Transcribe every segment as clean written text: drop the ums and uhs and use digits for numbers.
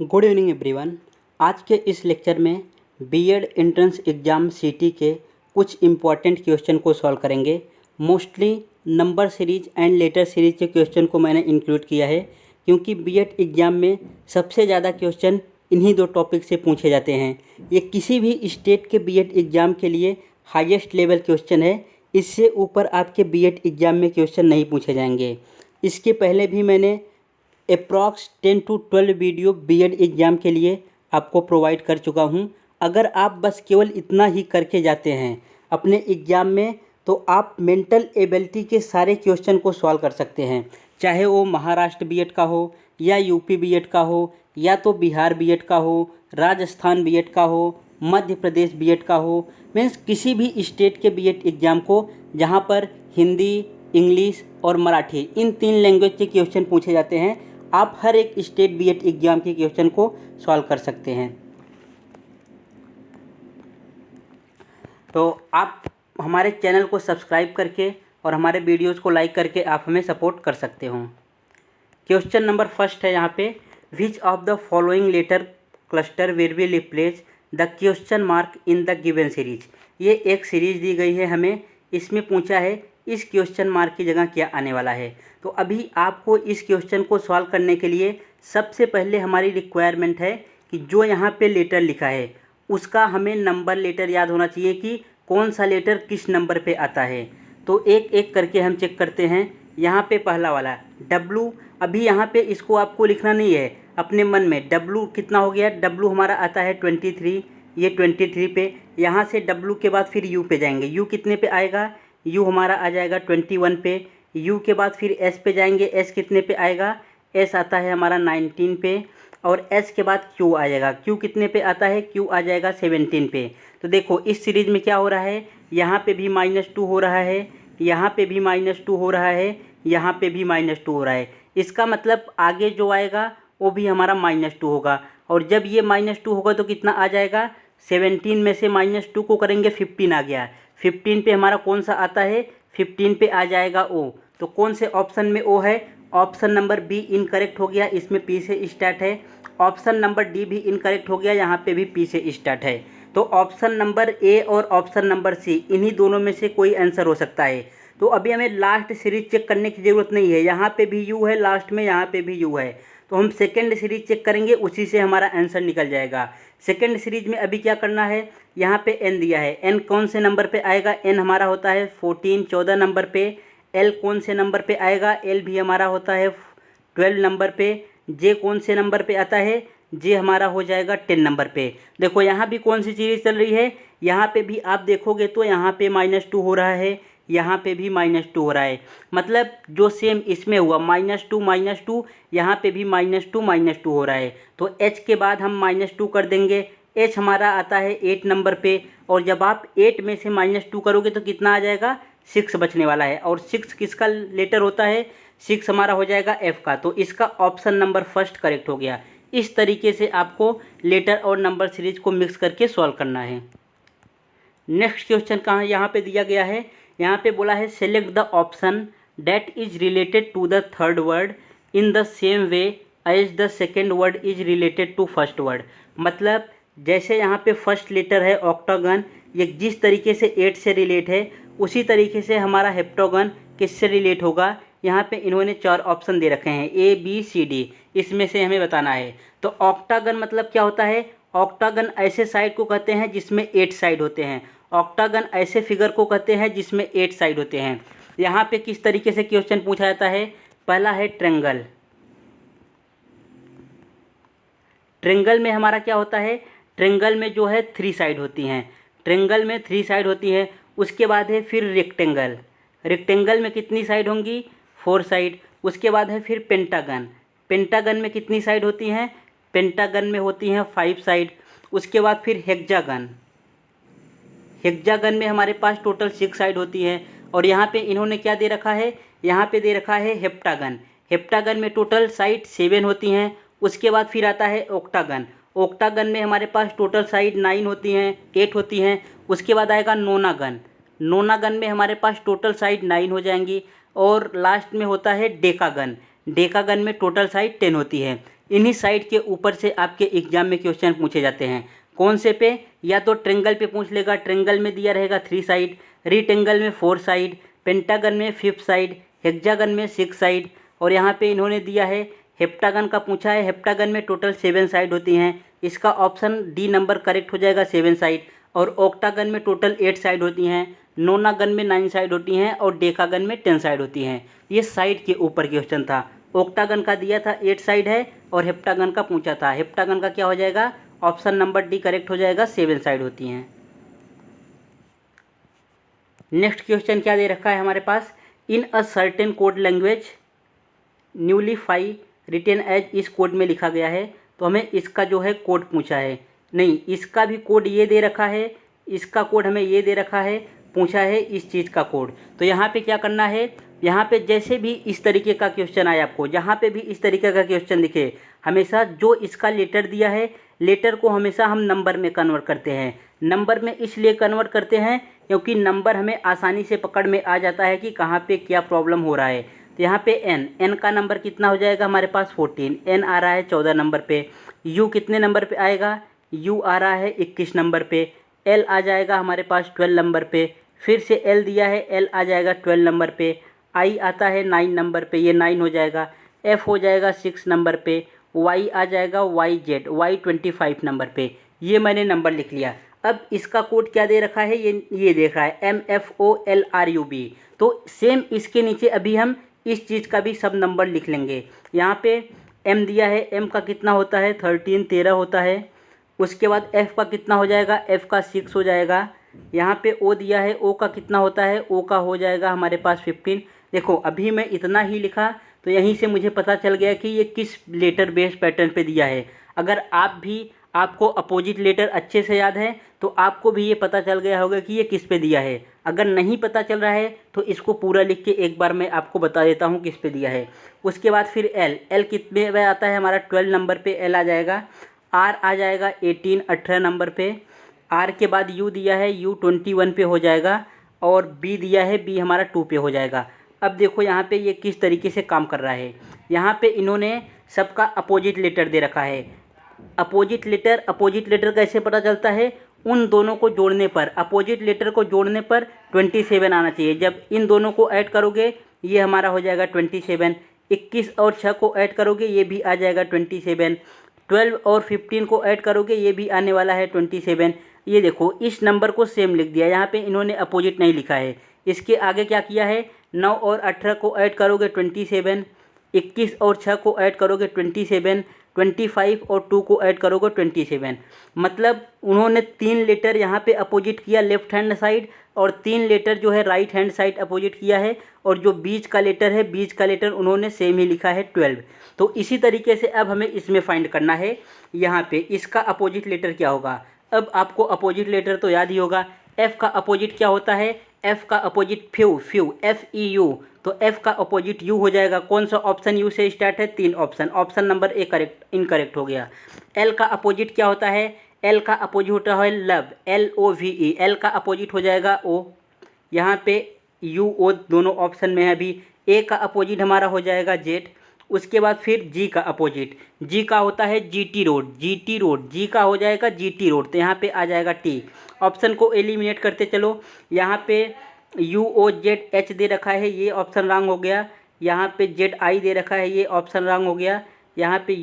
Good evening everyone. आज के इस लेक्चर में बीएड एंट्रेंस एग्ज़ाम सीटी के कुछ इम्पॉर्टेंट क्वेश्चन को सॉल्व करेंगे। Mostly number series and later series के क्वेश्चन को मैंने इंक्लूड किया है क्योंकि बीएड एग्ज़ाम में सबसे ज़्यादा क्वेश्चन इन्हीं दो टॉपिक से पूछे जाते हैं। ये किसी भी स्टेट के बीएड एग्ज़ाम के लिए हाईएस्ट लेवल क्वेश्चन है। इससे ऊपर आपके बीएड एग्ज़ाम में क्वेश्चन नहीं पूछे जाएंगे। इसके पहले भी मैंने approx 10 to 12 video B Ed exam के लिए आपको प्रोवाइड कर चुका हूं। अगर आप बस केवल इतना ही करके जाते हैं अपने एग्ज़ाम में तो आप मेंटल एबिलिटी के सारे क्वेश्चन को सॉल्व कर सकते हैं, चाहे वो महाराष्ट्र बीएड का हो या यूपी बीएड का हो या तो बिहार बीएड का हो, राजस्थान बीएड का हो, मध्य प्रदेश बीएड का हो। मीन्स किसी भी स्टेट के बीएड एग्ज़ाम को जहाँ पर हिंदी, इंग्लिश और मराठी इन 3 लैंग्वेज के क्वेश्चन पूछे जाते हैं, आप हर एक स्टेट बीएड एग्ज़ाम के क्वेश्चन को सॉल्व कर सकते हैं। तो आप हमारे चैनल को सब्सक्राइब करके और हमारे वीडियोस को लाइक करके आप हमें सपोर्ट कर सकते हो। क्वेश्चन नंबर फर्स्ट है यहाँ पे, which of the following letter cluster will be replace the question mark in the given series. ये एक सीरीज दी गई है हमें, इसमें पूछा है इस क्वेश्चन मार्क की जगह क्या आने वाला है। तो अभी आपको इस क्वेश्चन को सॉल्व करने के लिए सबसे पहले हमारी रिक्वायरमेंट है कि जो यहाँ पे लेटर लिखा है उसका हमें नंबर लेटर याद होना चाहिए कि कौन सा लेटर किस नंबर पे आता है। तो एक एक करके हम चेक करते हैं। यहाँ पे पहला वाला W, अभी यहाँ पे इसको आपको लिखना नहीं है, अपने मन में W कितना हो गया, W हमारा आता है 23, ये 23 पे। यहाँ से W के बाद फिर U पे जाएंगे, U कितने पे आएगा, U हमारा आ जाएगा 21 पे। U के बाद फिर S पे जाएंगे, S कितने पे आएगा, S आता है हमारा 19 पे। और S के बाद Q आ जाएगा, Q कितने पे आता है, Q आ जाएगा 17 पे। तो देखो इस सीरीज में क्या हो रहा है, यहाँ पे भी -2 हो रहा है, यहाँ पे भी -2 हो रहा है, यहाँ पे भी -2 हो रहा है। इसका मतलब आगे जो आएगा वो भी हमारा -2 होगा। और जब ये -2 होगा तो कितना आ जाएगा, 17 में से -2 को करेंगे 15 आ गया। 15 पे हमारा कौन सा आता है, 15 पे आ जाएगा O। तो कौन से ऑप्शन में O है, ऑप्शन नंबर बी इनकरेक्ट हो गया, इसमें P से स्टार्ट है। ऑप्शन नंबर डी भी इनकरेक्ट हो गया, यहाँ पे भी P से स्टार्ट है। तो ऑप्शन नंबर ए और ऑप्शन नंबर सी इन्हीं दोनों में से कोई आंसर हो सकता है। तो अभी हमें लास्ट सीरीज चेक करने की ज़रूरत नहीं है, यहाँ पे भी U है लास्ट में, यहाँ पे भी U है। तो हम सेकेंड सीरीज चेक करेंगे, उसी से हमारा आंसर निकल जाएगा। सेकेंड सीरीज में अभी क्या करना है, यहाँ पे N दिया है, N कौन से नंबर पे आएगा, N हमारा होता है 14 नंबर पे। L कौन से नंबर पे आएगा, L भी हमारा होता है 12 नंबर पे। J कौन से नंबर पे आता है, J हमारा हो जाएगा 10 नंबर पे। देखो यहाँ भी कौन सी सीरीज चल रही है, यहाँ पे भी आप देखोगे तो यहाँ पे -2 हो रहा है, यहाँ पे भी -2 हो रहा है। मतलब जो सेम इसमें हुआ -2 यहाँ पे भी -2 हो रहा है। तो H के बाद हम -2 कर देंगे, H हमारा आता है 8 नंबर पे। और जब आप 8 में से -2 करोगे तो कितना आ जाएगा, 6 बचने वाला है। और 6 किसका लेटर होता है, 6 हमारा हो जाएगा F का। तो इसका ऑप्शन नंबर फर्स्ट करेक्ट हो गया। इस तरीके से आपको लेटर और नंबर सीरीज को मिक्स करके सॉल्व करना है। नेक्स्ट क्वेश्चन कहाँ यहाँ पे दिया गया है, यहाँ पे बोला है select the option that is related to the third word in the same way as the second word is related to first word. मतलब जैसे यहाँ पे फर्स्ट लेटर है ऑक्टागन, ये जिस तरीके से 8 से रिलेट है उसी तरीके से हमारा हेप्टागन किससे रिलेट होगा। यहाँ पे इन्होंने 4 ऑप्शन दे रखे हैं A B C D, इसमें से हमें बताना है। तो ऑक्टागन मतलब क्या होता है, ऑक्टागन ऐसे साइड को कहते हैं जिसमें 8 साइड होते हैं। ऑक्टागन ऐसे फिगर को कहते हैं जिसमें 8 साइड होते हैं। यहाँ पे किस तरीके से क्वेश्चन पूछा जाता है, पहला है ट्रेंगल। ट्रेंगल में हमारा क्या होता है, ट्रेंगल में जो है 3 साइड होती हैं, ट्रेंगल में 3 साइड होती है। उसके बाद है फिर रेक्टेंगल, रेक्टेंगल में कितनी साइड होंगी, 4 साइड। उसके बाद है फिर पेंटागन, पेंटागन में कितनी साइड होती हैं, पेंटागन में होती हैं 5 साइड। उसके बाद फिर हेक्सागन, हेक्सागन में हमारे पास टोटल 6 साइड होती हैं। और यहाँ पे इन्होंने क्या दे रखा है, यहाँ पे दे रखा है हेप्टागन, हेप्टागन में टोटल साइड 7 होती हैं। उसके बाद फिर आता है ऑक्टागन, ऑक्टागन में हमारे पास टोटल साइड 9 होती हैं, 8 होती हैं। उसके बाद आएगा नोनागन, नोनागन में हमारे पास टोटल साइड 9 हो जाएंगी। और लास्ट में होता है डेकागन, डेका गन में टोटल साइड 10 होती है। इन्हीं साइड के ऊपर से आपके एग्जाम में क्वेश्चन पूछे जाते हैं। कौन से पे? या तो ट्रेंगल पे पूछ लेगा, ट्रेंगल में दिया रहेगा 3 साइड, रेक्टेंगल में 4 साइड, पेंटागन में 5 साइड, हेक्सागन में 6 साइड, और यहाँ पे इन्होंने दिया है हेप्टागन का पूछा है। हेप्टागन में टोटल 7 साइड होती हैं। इसका ऑप्शन डी नंबर करेक्ट हो जाएगा, 7 साइड। और ऑक्टागन में टोटल 8 साइड होती हैं, नोनागन में 9 साइड होती हैं, और डेकागन में 10 साइड होती हैं। ये साइड के ऊपर क्वेश्चन था। ऑक्टागन का दिया था 8 साइड है, और हेप्टागन का पूछा था। हेप्टागन का क्या हो जाएगा? ऑप्शन नंबर डी करेक्ट हो जाएगा, 7 साइड होती हैं। नेक्स्ट क्वेश्चन क्या दे रखा है हमारे पास? In a certain code language न्यूलीफाई रिटेन एज, इस कोड में लिखा गया है। तो हमें इसका जो है कोड पूछा है, नहीं इसका भी कोड ये दे रखा है, इसका कोड हमें ये दे रखा है, पूछा है इस चीज़ का कोड। तो यहाँ पे क्या करना है, यहाँ पे जैसे भी इस तरीके का क्वेश्चन आए आपको, जहाँ पे भी इस तरीके का क्वेश्चन दिखे, हमेशा जो इसका लेटर दिया है, लेटर को हमेशा हम नंबर में कन्वर्ट करते हैं। नंबर में इसलिए कन्वर्ट करते हैं क्योंकि नंबर हमें आसानी से पकड़ में आ जाता है कि कहाँ पे क्या प्रॉब्लम हो रहा है। तो यहाँ पे n का नंबर कितना हो जाएगा हमारे पास? 14। n आ रहा है 14 नंबर पे। u कितने नंबर पे आएगा? u आ रहा है 21 नंबर पे। l आ जाएगा हमारे पास 12 नंबर पे। फिर से l दिया है, l आ जाएगा 12 नंबर पे। i आता है 9 नंबर पे, ये 9 हो जाएगा। f हो जाएगा 6 नंबर पे। y आ जाएगा yz, y 25 नंबर पे। ये मैंने नंबर लिख लिया। अब इसका कोड क्या दे रखा है? ये देख रहा है MFOLRUB। तो सेम इसके नीचे अभी हम इस चीज़ का भी सब नंबर लिख लेंगे। यहाँ पे m दिया है, m का कितना होता है? 13 होता है। उसके बाद f का कितना हो जाएगा? f का 6 हो जाएगा। यहाँ पे o दिया है, o का कितना होता है? o का हो जाएगा हमारे पास 15। देखो अभी मैं इतना ही लिखा तो यहीं से मुझे पता चल गया कि ये किस लेटर बेस्ड पैटर्न पे दिया है। अगर आपको अपोजिट लेटर अच्छे से याद है तो आपको भी ये पता चल गया होगा कि ये किस पे दिया है। अगर नहीं पता चल रहा है तो इसको पूरा लिख के एक बार मैं आपको बता देता हूँ किस पे दिया है। उसके बाद फिर L कितने पे आता है हमारा? 12 नंबर पे L आ जाएगा। R आ जाएगा 18 नंबर पे। R के बाद U दिया है, U 21 पे हो जाएगा। और B दिया है, B हमारा 2 पे हो जाएगा। अब देखो यहाँ पे ये किस तरीके से काम कर रहा है। यहाँ पे इन्होंने सबका अपोजिट लेटर दे रखा है। अपोजिट लेटर कैसे पता चलता है? उन दोनों को जोड़ने पर, अपोजिट लेटर को जोड़ने पर 27 आना चाहिए। जब इन दोनों को ऐड करोगे ये हमारा हो जाएगा 27। 21 और 6 को ऐड करोगे ये भी आ जाएगा 27। 12 और 15 को ऐड करोगे ये भी आने वाला है 27। ये देखो इस नंबर को सेम लिख दिया। यहाँ पे इन्होंने अपोजिट नहीं लिखा है। इसके आगे क्या किया है? 9 और 18 को ऐड करोगे 27, 21 और 6 को ऐड करोगे 27, 25 और 2 को ऐड करोगे 27। मतलब उन्होंने 3 लेटर यहाँ पे अपोजिट किया लेफ्ट हैंड साइड, और 3 लेटर जो है राइट हैंड साइड अपोजिट किया है। और जो बीच का लेटर है, बीच का लेटर उन्होंने सेम ही लिखा है 12। तो इसी तरीके से अब हमें इसमें फाइंड करना है यहाँ पे इसका अपोजिट लेटर क्या होगा। अब आपको अपोजिट लेटर तो याद ही होगा। F का अपोजिट क्या होता है? F का अपोजिट फ्यू, FEU। तो F का अपोजिट U हो जाएगा। कौन सा ऑप्शन U से स्टार्ट है? 3 option. Option number A incorrect हो गया। L का अपोजिट क्या होता है? L का अपोजिट होता है लव, LOVE। L का अपोजिट हो जाएगा O। यहाँ पे U O दोनों ऑप्शन में है अभी। A का अपोजिट हमारा हो जाएगा Z। उसके बाद फिर G का अपोजिट, G का होता है GT रोड, G का हो जाएगा GT रोड। तो यहाँ पे आ जाएगा T। ऑप्शन को एलिमिनेट करते चलो। यहाँ पे UOZH दे रखा है, ये ऑप्शन रॉन्ग हो गया। यहाँ पे ZI दे रखा है, ये ऑप्शन रॉन्ग हो गया। यहाँ पे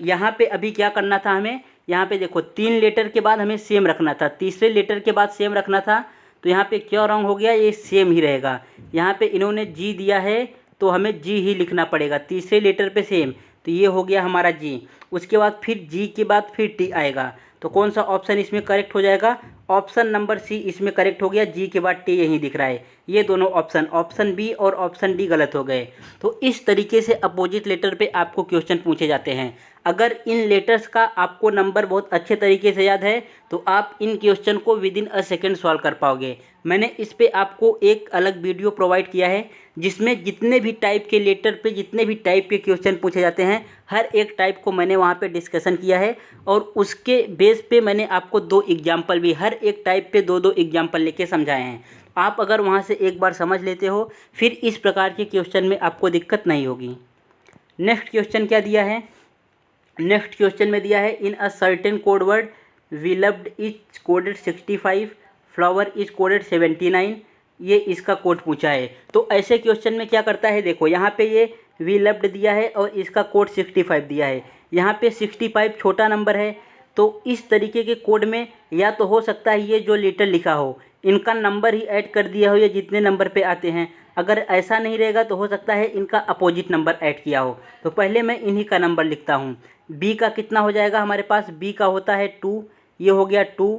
यहाँ पे अभी क्या करना था हमें? यहाँ पे देखो 3 लेटर के बाद हमें सेम रखना था, तीसरे लेटर के बाद सेम रखना था। तो यहाँ पे क्या रॉन्ग हो गया? ये सेम ही रहेगा। यहाँ पे इन्होंने G दिया है तो हमें G ही लिखना पड़ेगा, तीसरे लेटर पे सेम। तो ये हो गया हमारा G। उसके बाद फिर G के बाद फिर T आएगा। तो कौन सा ऑप्शन इसमें करेक्ट हो जाएगा? ऑप्शन नंबर सी इसमें करेक्ट हो गया। G के बाद T यहीं दिख रहा है। ये दोनों ऑप्शन बी और ऑप्शन डी गलत हो गए। तो इस तरीके से अपोजिट लेटर पे आपको क्वेश्चन पूछे जाते हैं। अगर इन लेटर्स का आपको नंबर बहुत अच्छे तरीके से याद है तो आप इन क्वेश्चन को विदिन अ सेकेंड सॉल्व कर पाओगे। मैंने इस पे आपको एक अलग वीडियो प्रोवाइड किया है जिसमें जितने भी टाइप के लेटर पे जितने भी टाइप के क्वेश्चन पूछे जाते हैं हर एक टाइप को मैंने वहाँ पे डिस्कशन किया है। और उसके बेस पे मैंने आपको 2 एग्जाम्पल भी, हर एक टाइप पे 2-2 एग्जाम्पल लेके समझाए हैं। आप अगर वहाँ से एक बार समझ लेते हो फिर इस प्रकार के क्वेश्चन में आपको दिक्कत नहीं होगी। नेक्स्ट क्वेश्चन क्या दिया है, नेक्स्ट क्वेश्चन में दिया है in a certain code word we loved is coded 65, flower is coded 79, ये इसका कोड पूछा है। तो ऐसे क्वेश्चन में क्या करता है, देखो यहाँ पे ये वी लव्ड दिया है और इसका कोड 65 दिया है, यहाँ पे 65 छोटा नंबर है, तो इस तरीके के कोड में या तो हो सकता है ये जो लेटर लिखा हो इनका नंबर ही ऐड कर दिया हो या जितने नंबर पे आते हैं, अगर ऐसा नहीं रहेगा तो हो सकता है इनका अपोजिट नंबर ऐड किया हो। तो पहले मैं इन्हीं का नंबर लिखता हूँ। बी का कितना हो जाएगा, हमारे पास बी का होता है 2, ये हो गया 2,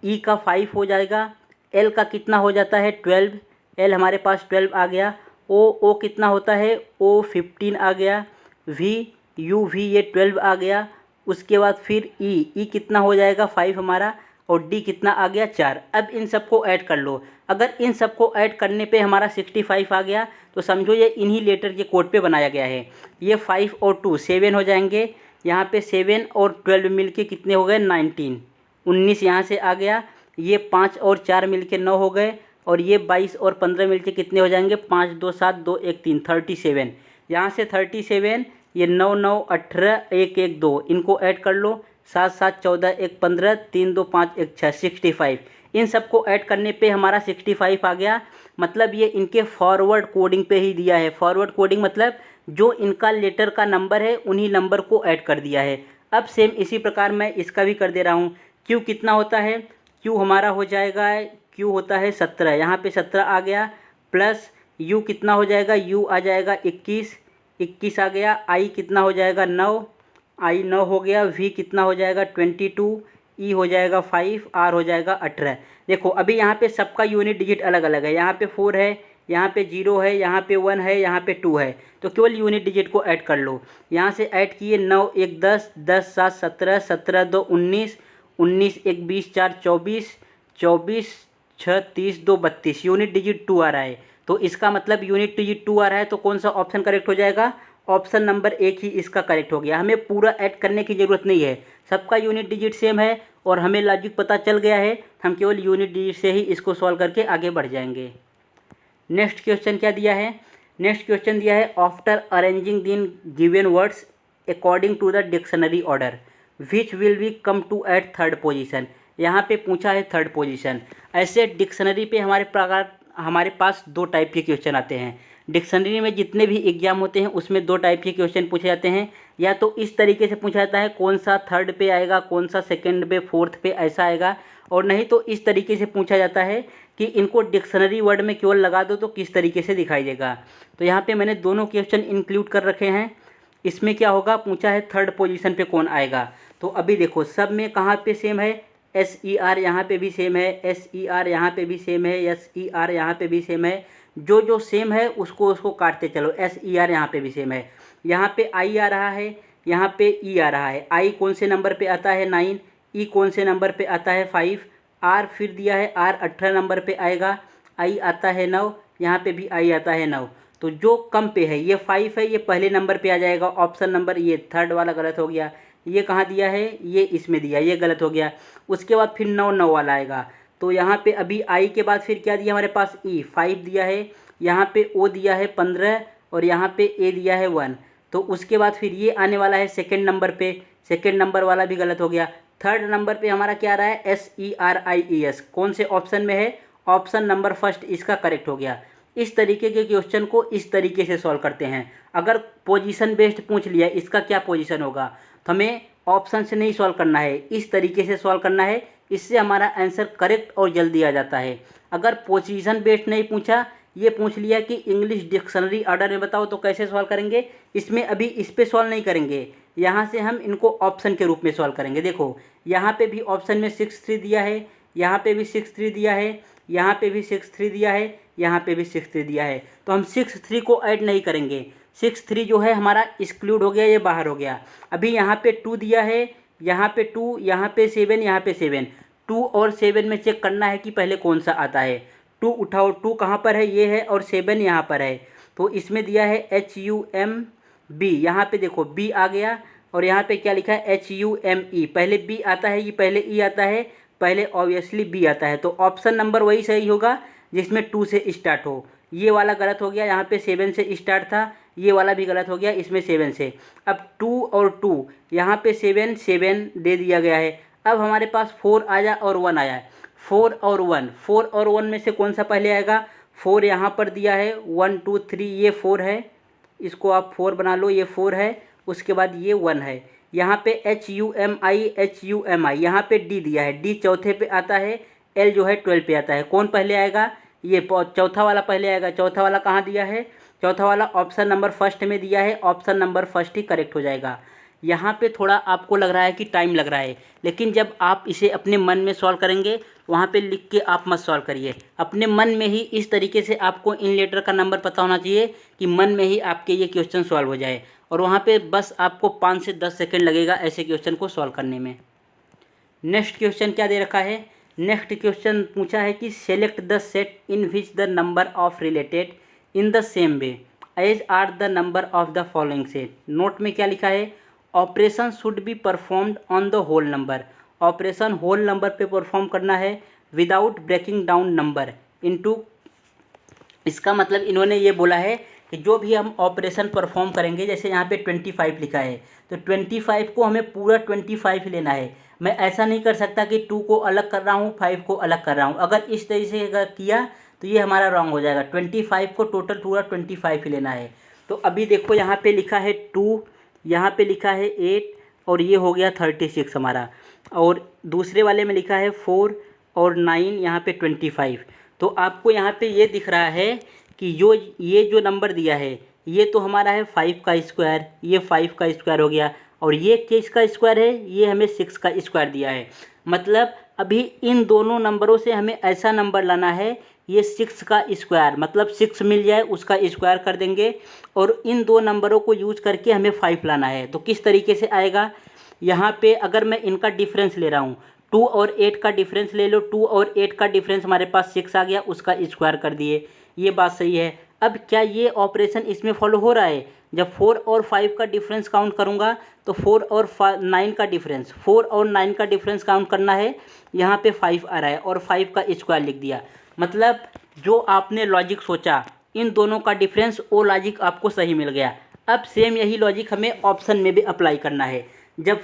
ई का 5 हो जाएगा, एल का कितना हो जाता है 12, एल हमारे पास 12 आ गया, ओ कितना होता है ओ 15 आ गया, वी ये 12 आ गया, उसके बाद फिर ई कितना हो जाएगा 5 हमारा, और डी कितना आ गया 4। अब इन सबको ऐड कर लो, अगर इन सबको ऐड करने पे हमारा 65 आ गया तो समझो ये इन्हीं लेटर के कोड पे बनाया गया है। ये 5 और 2 7 हो जाएंगे, यहाँ पे 7 और 12 मिलके कितने हो गए 19, 19 यहाँ से आ गया, ये 5 और 4 मिलके 9 हो गए, और ये 22 और 15 मिलके कितने हो जाएंगे 5 2 7 2 1 3 37, यहाँ से 37, ये 9 9 18 1 1 2 इनको ऐड कर लो, 7 7 14 1 15 3 2 5 1 6 65, इन सबको ऐड करने पे हमारा 65 आ गया। मतलब ये इनके फॉरवर्ड कोडिंग पे ही दिया है। फॉरवर्ड कोडिंग मतलब जो इनका लेटर का नंबर है उन्हीं नंबर को ऐड कर दिया है। अब सेम इसी प्रकार मैं इसका भी कर दे रहा हूँ। क्यू कितना होता है, क्यू हमारा हो जाएगा, क्यू होता है 17, यहाँ पे 17 आ गया, प्लस यू कितना हो जाएगा, यू आ जाएगा 21 आ गया, आई कितना हो जाएगा 9, आई 9 हो गया, वी कितना हो जाएगा 22, ई हो जाएगा 5, आर हो जाएगा 18। देखो अभी यहाँ पे सबका यूनिट डिजिट अलग अलग है, यहाँ पे 4 है, यहाँ पे 0 है, यहाँ पे 1 है, यहाँ पे 2 है, तो केवल यूनिट डिजिट को ऐड कर लो। यहाँ से ऐड किए 9 1 10, 10 7 17, 17 2 19, 19 1 20, 4 24, 24 6 30 2 32, यूनिट डिजिट 2 आ रहा है। तो इसका मतलब यूनिट डिजिट 2 आ रहा है तो कौन सा ऑप्शन करेक्ट हो जाएगा, ऑप्शन नंबर 1 ही इसका करेक्ट हो गया। हमें पूरा ऐड करने की ज़रूरत नहीं है, सबका यूनिट डिजिट सेम है और हमें लॉजिक पता चल गया है, हम केवल यूनिट डिजिट से ही इसको सॉल्व करके आगे बढ़ जाएंगे। नेक्स्ट क्वेश्चन क्या दिया है, नेक्स्ट क्वेश्चन दिया है after arranging then given words according to the dictionary order which will we come to at third position. यहाँ पे पूछा है थर्ड पोजीशन। ऐसे डिक्शनरी पे हमारे पास दो टाइप के क्वेश्चन आते हैं। डिक्शनरी में जितने भी एग्जाम होते हैं उसमें दो टाइप के क्वेश्चन पूछे जाते हैं, या तो इस तरीके से पूछा जाता है कौन सा थर्ड पे आएगा, कौन सा सेकंड पे, फोर्थ पे, ऐसा आएगा, और नहीं तो इस तरीके से पूछा जाता है कि इनको डिक्शनरी वर्ड में केवल लगा दो तो किस तरीके से दिखाई देगा। तो यहाँ पे मैंने दोनों क्वेश्चन इंक्लूड कर रखे हैं। इसमें क्या होगा, पूछा है थर्ड पोजीशन पे कौन आएगा। तो अभी देखो सब में कहाँ पे सेम है, SER यहाँ पे भी सेम है, SER यहाँ पे भी सेम है, SER यहाँ पे भी सेम है। जो जो सेम है उसको काटते चलो। SER यहाँ पे भी सेम है, यहाँ पे I आ रहा है, यहाँ पे E आ रहा है। I कौन से नंबर पे आता है 9, E कौन से नंबर पे आता है 5, R फिर दिया है R 18 नंबर पे आएगा, I आता है 9, यहाँ पे भी I आता है 9। तो जो कम पे है ये 5 है, ये पहले नंबर पे आ जाएगा। ऑप्शन नंबर ये थर्ड वाला गलत हो गया, ये कहाँ दिया है, ये इसमें दिया, ये गलत हो गया। उसके बाद फिर 9 वाला आएगा। तो यहाँ पे अभी आई के बाद फिर क्या दिया हमारे पास, E 5 दिया है, यहाँ पे O दिया है 15, और यहाँ पे A दिया है 1। तो उसके बाद फिर ये आने वाला है सेकंड नंबर पे, सेकंड नंबर वाला भी गलत हो गया। थर्ड नंबर पे हमारा क्या आ रहा है, SERIES, कौन से ऑप्शन में है, ऑप्शन नंबर फर्स्ट इसका करेक्ट हो गया। इस तरीके के क्वेश्चन को इस तरीके से सॉल्व करते हैं। अगर पोजीशन बेस्ड पूछ लिया इसका क्या पोजीशन होगा, तो हमें ऑप्शन से नहीं सॉल्व करना है, इस तरीके से सॉल्व करना है, इससे हमारा आंसर करेक्ट और जल्दी आ जाता है। अगर पोजीशन बेस्ड नहीं पूछा, ये पूछ लिया कि इंग्लिश डिक्शनरी ऑर्डर में बताओ, तो कैसे सॉल्व करेंगे, इसमें अभी इस पे सॉल्व नहीं करेंगे, यहाँ से हम इनको ऑप्शन के रूप में सॉल्व करेंगे। देखो यहाँ पे भी ऑप्शन में 6 3 दिया है, यहाँ पे भी 6 3 दिया है, यहाँ पे भी 6 3 दिया है, यहाँ पे भी 6 3 दिया है। तो हम 6 3 को ऐड नहीं करेंगे, 6 3 जो है हमारा एक्सक्लूड हो गया, ये बाहर हो गया। अभी यहाँ पे 2 दिया है, यहाँ पे 2, यहाँ पे 7, यहाँ पे 7। 2 और 7 में चेक करना है कि पहले कौन सा आता है। 2 उठाओ, 2 कहाँ पर है, ये है, और 7 यहाँ पर है। तो इसमें दिया है HUMB, यहाँ पे देखो B आ गया, और यहाँ पे क्या लिखा है HUME। पहले B आता है, ये पहले E आता है, पहले ऑब्वियसली B आता है। तो ऑप्शन नंबर वही सही होगा जिसमें 2 से स्टार्ट हो। ये वाला गलत हो गया, यहाँ पे 7 से स्टार्ट था, ये वाला भी गलत हो गया, इसमें 7 से। अब 2 और 2 यहाँ पे 7 7 दे दिया गया है। अब हमारे पास 4 आया और 1 आया है। 4 और 1, 4 और 1 में से कौन सा पहले आएगा? 4 यहाँ पर दिया है, 1 2 3, ये 4 है, इसको आप 4 बना लो, ये 4 है। उसके बाद ये 1 है। यहाँ पे HUMI यहाँ पे D दिया है, D चौथे पे आता है, L जो है 12 पे आता है। कौन पहले आएगा? ये चौथा वाला पहले आएगा। चौथा वाला कहाँ दिया है? चौथा वाला ऑप्शन नंबर फर्स्ट में दिया है, ऑप्शन नंबर फर्स्ट ही करेक्ट हो जाएगा। यहाँ पे थोड़ा आपको लग रहा है कि टाइम लग रहा है, लेकिन जब आप इसे अपने मन में सॉल्व करेंगे, वहाँ पे लिख के आप मत सॉल्व करिए। अपने मन में ही इस तरीके से आपको इन लेटर का नंबर पता होना चाहिए कि मन में ही आपके ये क्वेश्चन सॉल्व हो जाए, और वहाँ पे बस आपको 5 से 10 सेकेंड लगेगा ऐसे क्वेश्चन को सॉल्व करने में। नेक्स्ट क्वेश्चन क्या दे रखा है? नेक्स्ट क्वेश्चन पूछा है कि select the set in which the number of related in the same way as are the number of the following set. Note में क्या लिखा है? Operation should be performed on the whole number. Operation whole number पे परफॉर्म करना है without breaking down number into. इसका मतलब इन्होंने ये बोला है कि जो भी हम ऑपरेशन परफॉर्म करेंगे, जैसे यहाँ पे 25 लिखा है, तो 25 को हमें पूरा 25 ही लेना है। मैं ऐसा नहीं कर सकता कि 2 को अलग कर रहा हूँ, 5 को अलग कर रहा हूँ। अगर इस तरीके से अगर किया तो ये हमारा रॉन्ग हो जाएगा। 25 को टोटल पूरा 25 ही लेना है। तो अभी देखो यहाँ पे लिखा है 2, यहाँ पे लिखा है 8, और ये हो गया 36 हमारा। और दूसरे वाले में लिखा है 4 और 9, यहाँ पे 25। तो आपको यहाँ पे ये दिख रहा है कि ये जो नंबर दिया है, ये तो हमारा है 5 का स्क्वायर, ये 5 का स्क्वायर हो गया, और ये किसका स्क्वायर है? ये हमें 6 का स्क्वायर दिया है। मतलब अभी इन दोनों नंबरों से हमें ऐसा नंबर लाना है, ये 6 का स्क्वायर, मतलब 6 मिल जाए उसका स्क्वायर कर देंगे, और इन दो नंबरों को यूज करके हमें 5 लाना है। तो किस तरीके से आएगा? यहाँ पे अगर मैं इनका डिफरेंस ले रहा हूँ, 2 और 8 का डिफरेंस ले लो, 2 और 8 का डिफरेंस हमारे पास 6 आ गया, उसका स्क्वायर कर दिए, ये बात सही है। अब क्या ये ऑपरेशन इसमें फॉलो हो रहा है? जब 4 और 5 का डिफरेंस काउंट करूँगा तो 4 और 9 का डिफरेंस, 4 और 9 का डिफरेंस काउंट करना है, यहाँ पे 5 आ रहा है और 5 का स्क्वायर लिख दिया। मतलब जो आपने लॉजिक सोचा, इन दोनों का डिफरेंस, वो लॉजिक आपको सही मिल गया। अब सेम यही लॉजिक हमें ऑप्शन में भी अप्लाई करना है। जब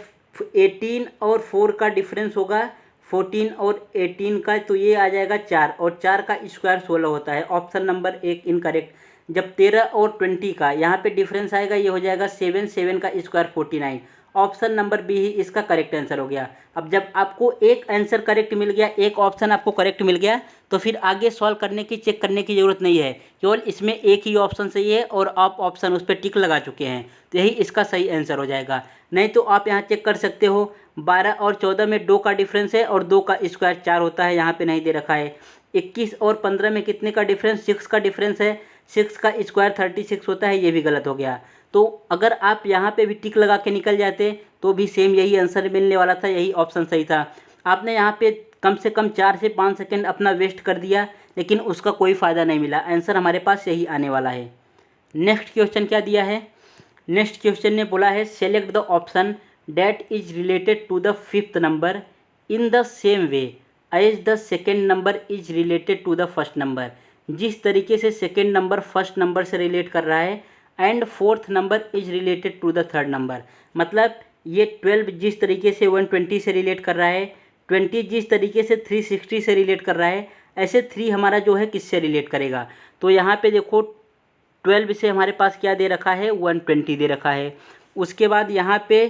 18 और 4 का डिफरेंस होगा, 14 और 18 का, तो ये आ जाएगा 4, और 4 का स्क्वायर 16 होता है। Option number 1 incorrect. जब 13 और 20 का यहाँ पे डिफरेंस आएगा, ये हो जाएगा 7, 7 का स्क्वायर 49। ऑप्शन नंबर बी ही इसका करेक्ट आंसर हो गया। अब जब आपको एक आंसर करेक्ट मिल गया, एक ऑप्शन आपको करेक्ट मिल गया, तो फिर आगे सॉल्व करने की, चेक करने की ज़रूरत नहीं है। केवल इसमें एक ही ऑप्शन सही है और आप ऑप्शन उस पर टिक लगा चुके हैं, तो यही इसका सही आंसर हो जाएगा। नहीं तो आप यहाँ चेक कर सकते हो, 12 और 14 में 2 का डिफरेंस है और 2 का स्क्वायर 4 होता है, यहाँ पे नहीं दे रखा है। 21 और 15 में कितने का डिफरेंस? 6 का डिफरेंस है, 6 का स्क्वायर 36 होता है, ये भी गलत हो गया। तो अगर आप यहाँ पे भी टिक लगा के निकल जाते तो भी सेम यही आंसर मिलने वाला था, यही ऑप्शन सही था। आपने यहाँ पे कम से कम 4 से 5 सेकेंड अपना वेस्ट कर दिया, लेकिन उसका कोई फ़ायदा नहीं मिला। आंसर हमारे पास यही आने वाला है। नेक्स्ट क्वेश्चन क्या दिया है? नेक्स्ट क्वेश्चन ने बोला है select the option that is related to the 5th number in the same way as the second number is related to the first number. जिस तरीके से सेकेंड नंबर फर्स्ट नंबर से रिलेट कर रहा है, and 4th number is related to the 3rd number. मतलब ये 12 जिस तरीके से 120 से रिलेट कर रहा है, 20 जिस तरीके से 360 से रिलेट कर रहा है, ऐसे 3 हमारा जो है किससे रिलेट करेगा? तो यहाँ पे देखो 12 से हमारे पास क्या दे रखा है? 120 दे रखा है। उसके बाद यहाँ पे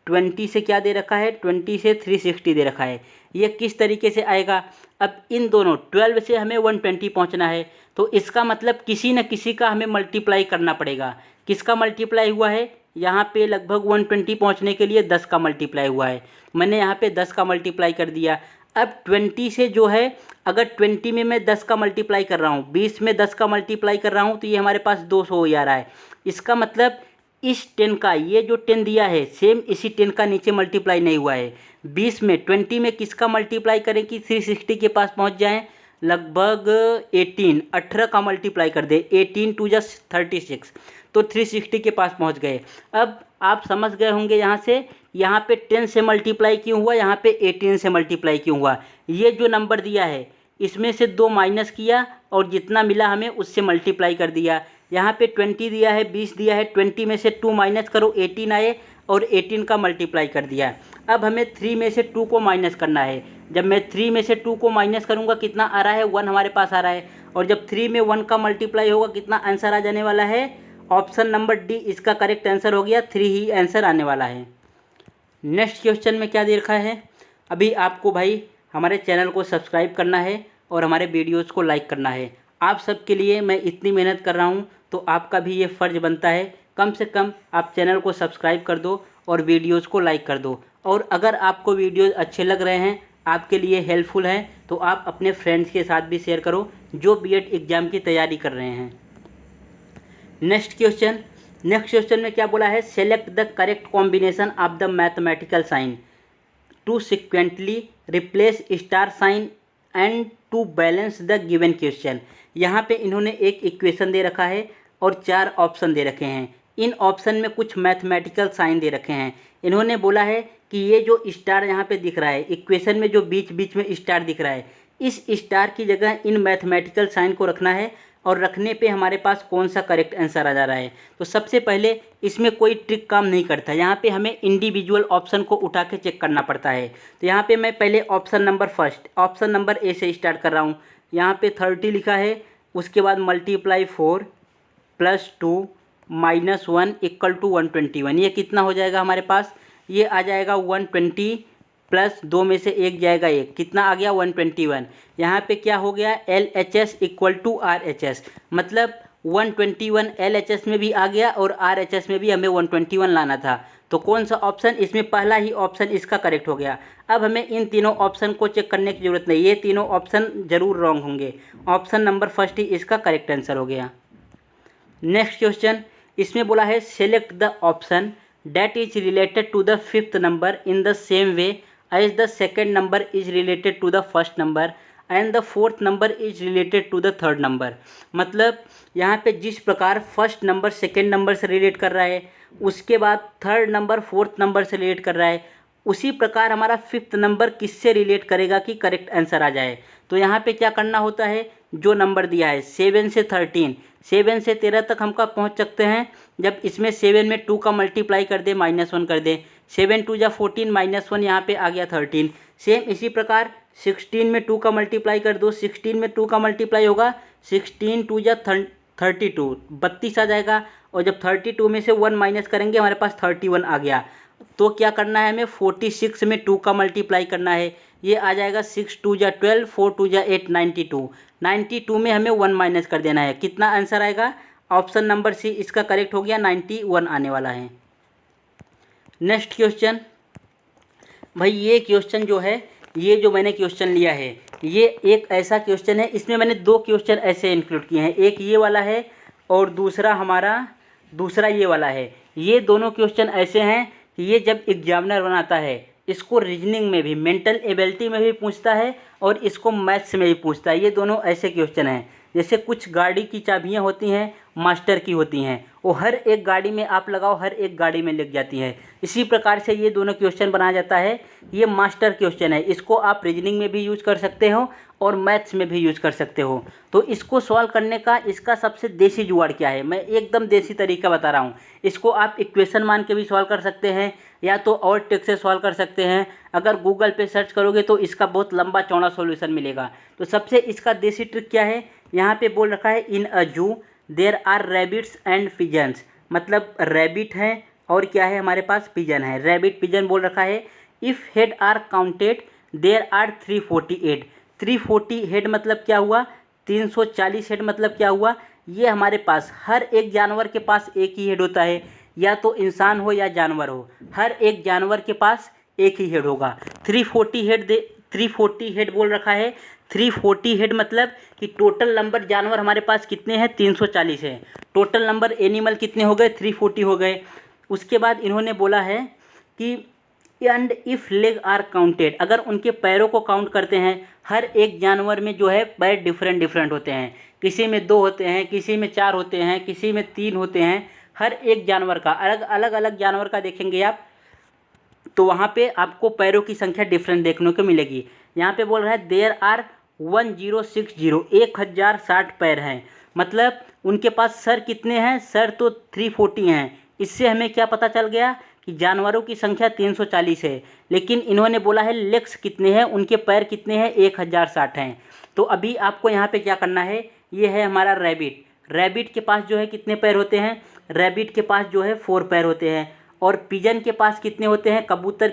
20 से क्या दे रखा है? 20 से 360 दे रखा है। ये किस तरीके से आएगा? अब इन दोनों 12 से हमें 120 पहुंचना है, तो इसका मतलब किसी न किसी का हमें मल्टीप्लाई करना पड़ेगा। किसका मल्टीप्लाई हुआ है? यहाँ पे लगभग 120 पहुंचने के लिए 10 का मल्टीप्लाई हुआ है। मैंने यहाँ पे 10 का मल्टीप्लाई कर दिया। अब 20 से जो है, अगर 20 में मैं 10 का मल्टीप्लाई कर रहा हूँ, 20 में 10 का मल्टीप्लाई कर रहा हूँ, तो ये हमारे पास 200 हो जा रहा है। इसका मतलब इस 10 का, ये जो 10 दिया है, सेम इसी 10 का नीचे मल्टीप्लाई नहीं हुआ है। 20 में 20 में किसका मल्टीप्लाई करें कि 360 के पास पहुंच जाएं? लगभग 18 का मल्टीप्लाई कर दे, 18 टू जस्ट 36, तो 360 के पास पहुंच गए। अब आप समझ गए होंगे यहाँ पे 10 से मल्टीप्लाई क्यों हुआ, यहाँ पे 18 से मल्टीप्लाई क्यों हुआ। ये जो नंबर दिया है, इसमें से 2 माइनस किया और जितना मिला हमें उससे मल्टीप्लाई कर दिया। यहाँ पे 20 दिया है, 20 दिया है, 20 में से 2 माइनस करो 18 आए और 18 का मल्टीप्लाई कर दिया। अब हमें 3 में से 2 को माइनस करना है। जब मैं 3 में से 2 को माइनस करूँगा कितना आ रहा है, 1 हमारे पास आ रहा है। और जब 3 में 1 का मल्टीप्लाई होगा कितना आंसर आ जाने वाला है, ऑप्शन नंबर डी इसका करेक्ट आंसर हो गया, 3 ही आंसर आने वाला है। नेक्स्ट क्वेश्चन में क्या दे रखा है, अभी आपको भाई हमारे चैनल को सब्सक्राइब करना है और हमारे वीडियोज़ को लाइक करना है। आप सबके लिए मैं इतनी मेहनत कर रहा हूँ तो आपका भी ये फ़र्ज़ बनता है कम से कम आप चैनल को सब्सक्राइब कर दो और वीडियोज़ को लाइक कर दो। और अगर आपको वीडियोज़ अच्छे लग रहे हैं, आपके लिए हेल्पफुल हैं, तो आप अपने फ्रेंड्स के साथ भी शेयर करो जो बीएड एग्ज़ाम की तैयारी कर रहे हैं। नेक्स्ट क्वेश्चन में क्या बोला है, select the correct combination of the mathematical sign to sequentially replace star sign and to balance the given question. यहाँ पे इन्होंने एक इक्वेशन दे रखा है और 4 ऑप्शन दे रखे हैं। इन ऑप्शन में कुछ मैथमेटिकल साइन दे रखे हैं। इन्होंने बोला है कि ये जो स्टार यहाँ पे दिख रहा है, इक्वेशन में जो बीच बीच में स्टार दिख रहा है, इस स्टार की जगह इन मैथमेटिकल साइन को रखना है और रखने पे हमारे पास कौन सा करेक्ट आंसर आ जा रहा है। तो सबसे पहले इसमें कोई ट्रिक काम नहीं करता, यहाँ पे हमें इंडिविजुअल ऑप्शन को उठा के चेक करना पड़ता है। तो यहाँ पे मैं पहले ऑप्शन नंबर ए से स्टार्ट कर रहा हूँ। यहाँ पे 30 लिखा है, उसके बाद मल्टीप्लाई 4 + 2 - 1 = 121। ये कितना हो जाएगा हमारे पास, ये आ जाएगा 120 प्लस 2 में से 1 जाएगा 1, कितना आ गया 121। यहाँ पे क्या हो गया, LHS = RHS, मतलब 121 LHS में भी आ गया और RHS में भी हमें 121 लाना था। तो कौन सा ऑप्शन, इसमें पहला ही ऑप्शन इसका करेक्ट हो गया। अब हमें इन तीनों ऑप्शन को चेक करने की ज़रूरत नहीं, ये तीनों ऑप्शन ज़रूर रॉन्ग होंगे। ऑप्शन नंबर फर्स्ट ही इसका करेक्ट आंसर हो गया। नेक्स्ट क्वेश्चन, इसमें बोला है select the option that is related to the 5th number in the same way as the 2nd number is related to the 1st number and the 4th number is related to the 3rd number. मतलब यहाँ पे जिस प्रकार 1st number 2nd number से relate कर रहा है, उसके बाद 3rd नंबर 4th नंबर से रिलेट कर रहा है, उसी प्रकार हमारा 5th नंबर किससे रिलेट करेगा कि करेक्ट आंसर आ जाए। तो यहाँ पे क्या करना होता है, जो नंबर दिया है 7 से 13, 7 से 13 तक हम कब पहुँच सकते हैं, जब इसमें 7 में 2 का मल्टीप्लाई कर दे, -1 कर दे, 7 2 जा 14, -1 यहाँ पे आ गया 13। सेम इसी प्रकार 16 में 2 का मल्टीप्लाई कर दो, 16 में 2 का मल्टीप्लाई होगा, 16 2 जा 32, 32 आ जाएगा। और जब 32 में से 1 माइनस करेंगे हमारे पास 31 आ गया। तो क्या करना है, हमें 46 में 2 का मल्टीप्लाई करना है, ये आ जाएगा 6 2 जा 12, 4 2 जा 8, 92। 92 में हमें 1 माइनस कर देना है, कितना आंसर आएगा, ऑप्शन नंबर सी इसका करेक्ट हो गया, 91 आने वाला है। नेक्स्ट क्वेश्चन, भाई ये क्वेश्चन जो है, ये जो मैंने क्वेश्चन लिया है, ये एक ऐसा क्वेश्चन है, इसमें मैंने 2 क्वेश्चन ऐसे इंक्लूड किए हैं, एक ये वाला है और दूसरा ये वाला है। ये दोनों क्वेश्चन ऐसे हैं कि ये जब एग्जामिनर बनाता है, इसको रीजनिंग में भी, मेंटल एबिलिटी में भी पूछता है और इसको मैथ्स में भी पूछता है। ये दोनों ऐसे क्वेश्चन हैं, जैसे कुछ गाड़ी की चाबियां होती हैं, मास्टर की होती हैं, वो हर एक गाड़ी में आप लगाओ, हर एक गाड़ी में लग जाती हैं। इसी प्रकार से ये दोनों क्वेश्चन बनाया जाता है। ये मास्टर क्वेश्चन है, इसको आप रीजनिंग में भी यूज कर सकते हो और मैथ्स में भी यूज कर सकते हो। तो इसको सॉल्व करने का इसका सबसे देसी जुगाड़ क्या है, मैं एकदम देसी तरीका बता रहा हूँ। इसको आप इक्वेशन मान के भी सॉल्व कर सकते हैं या तो और ट्रिक से सॉल्व कर सकते हैं। अगर गूगल पे सर्च करोगे तो इसका बहुत लंबा चौड़ा सॉल्यूशन मिलेगा। तो सबसे इसका देसी ट्रिक क्या है, यहाँ पे बोल रखा है in a zoo there are rabbits and pigeons, मतलब रैबिट है और क्या है हमारे पास, पिजन है। रैबिट पिजन बोल रखा है, if head are counted there are 348। 340 head मतलब क्या हुआ, 340 हेड मतलब क्या हुआ, ये हमारे पास हर एक जानवर के पास एक ही हेड होता है, या तो इंसान हो या जानवर हो, हर एक जानवर के पास एक ही हेड होगा। 340 हेड बोल रखा है। 340 हेड मतलब कि टोटल नंबर जानवर हमारे पास कितने हैं, 340 है। टोटल नंबर एनिमल कितने हो गए, 340 हो गए। उसके बाद इन्होंने बोला है कि and if leg are counted, अगर उनके पैरों को काउंट करते हैं, हर एक जानवर में जो है पैर डिफरेंट होते हैं, किसी में 2 होते हैं, किसी में 4 होते हैं, किसी में 3 होते हैं। हर एक जानवर का अलग जानवर का देखेंगे आप तो वहाँ पे आपको पैरों की संख्या डिफरेंट देखने को मिलेगी। यहाँ पे बोल रहा है देयर आर 1060, 1060 पैर हैं। मतलब उनके पास सर कितने हैं? सर तो 340 हैं। इससे हमें क्या पता चल गया कि जानवरों की संख्या 340 है, लेकिन इन्होंने बोला है लेग्स कितने हैं, उनके पैर कितने हैं? 1060 हैं। तो अभी आपको यहाँ पे क्या करना है, ये है हमारा रैबिट। रैबिट के पास जो है कितने पैर होते हैं? रैबिट के पास जो है 4 पैर होते हैं। और पिजन के पास कितने होते हैं? कबूतर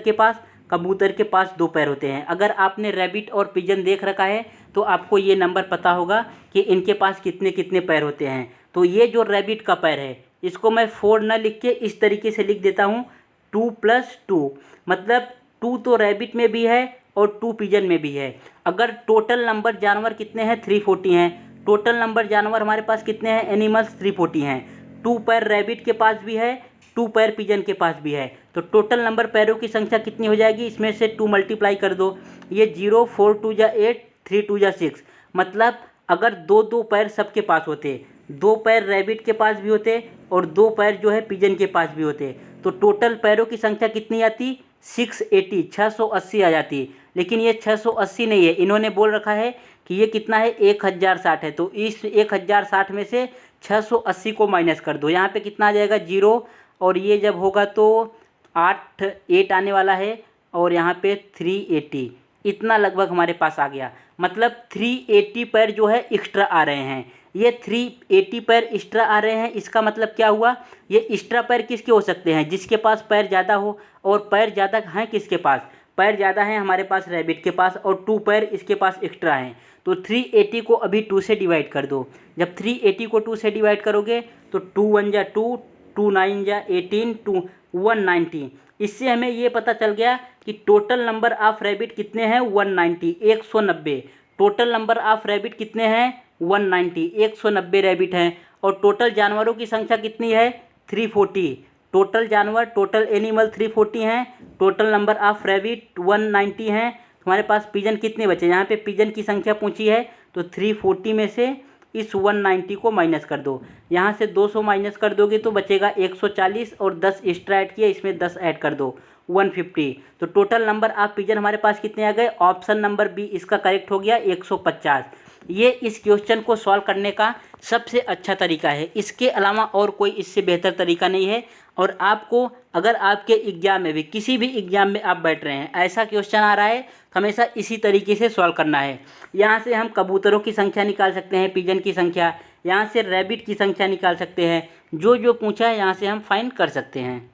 के पास 2 पैर होते हैं। अगर आपने रैबिट और पिजन देख रखा है तो आपको ये नंबर पता होगा कि इनके पास कितने कितने पैर होते हैं। तो ये जो रैबिट का पैर है इसको मैं 4 न लिख के इस तरीके से लिख देता हूँ 2 + 2। मतलब 2 तो रैबिट में भी है और 2 पिजन में भी है। अगर टोटल नंबर जानवर कितने हैं? 340 हैं। टोटल नंबर जानवर हमारे पास कितने हैं? एनिमल्स 340 हैं। 2 पैर रैबिट के पास भी है, 2 पैर पिजन के पास भी है। तो टोटल नंबर पैरों की संख्या कितनी हो जाएगी? इसमें से 2 मल्टीप्लाई कर दो। ये 0, 4 2 जा 8, 3 2 जा 6। मतलब अगर 2 पैर सबके पास होते, 2 पैर रैबिट के पास भी होते और 2 पैर जो है पिजन के पास भी होते, तो टोटल पैरों की संख्या कितनी आती? 680, 680 आ जाती। लेकिन ये 680 नहीं है, इन्होंने बोल रखा है कि ये कितना है? 1060 है। तो इस 1060 में से 680 को माइनस कर दो। यहाँ पे कितना आ जाएगा? 0। और ये जब होगा तो 8 आने वाला है और यहाँ पे 380, इतना लगभग हमारे पास आ गया। मतलब 380 पैर जो है एक्स्ट्रा आ रहे हैं। ये 380 पैर एक्स्ट्रा आ रहे हैं, इसका मतलब क्या हुआ? ये एक्स्ट्रा पैर किसके हो सकते हैं? जिसके पास पैर ज़्यादा हो। और पैर ज़्यादा हैं किसके पास? पैर ज़्यादा हैं हमारे पास रैबिट के पास, और 2 पैर इसके पास एक्स्ट्रा हैं। तो 380 को अभी 2 से डिवाइड कर दो। जब 380 को 2 से डिवाइड करोगे तो 2 1 जा 2, 2 9 जा 18, 2 190। इससे हमें ये पता चल गया कि टोटल नंबर ऑफ रैबिट कितने हैं? 190, 190। टोटल नंबर ऑफ रैबिट कितने हैं? 190, 190 रैबिट हैं। और टोटल जानवरों की संख्या कितनी है? 340। टोटल जानवर, टोटल एनिमल 340 हैं। टोटल नंबर ऑफ रैबिट 190 हैं। हमारे पास पिजन कितने बचे? यहाँ पे पिजन की संख्या पूछी है, तो 340 में से इस 190 को माइनस कर दो। यहाँ से 200 माइनस कर दोगे तो बचेगा 140, और 10 एक्स्ट्रा ऐड किया, इसमें 10 ऐड कर दो, 150। तो टोटल नंबर ऑफ पिजन हमारे पास कितने आ गए? ऑप्शन नंबर बी इसका करेक्ट हो गया, 150। ये इस क्वेश्चन को सॉल्व करने का सबसे अच्छा तरीका है। इसके अलावा और कोई इससे बेहतर तरीका नहीं है। और आपको अगर आपके एग्ज़ाम में भी, किसी भी एग्ज़ाम में आप बैठ रहे हैं, ऐसा क्वेश्चन आ रहा है तो हमेशा इसी तरीके से सॉल्व करना है। यहाँ से हम कबूतरों की संख्या निकाल सकते हैं, पिजन की संख्या, यहाँ से रैबिट की संख्या निकाल सकते हैं। जो जो पूछा है यहाँ से हम फाइंड कर सकते हैं।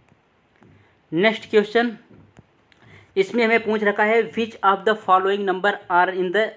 नेक्स्ट क्वेश्चन, इसमें हमें पूछ रखा है which of the following number are in the,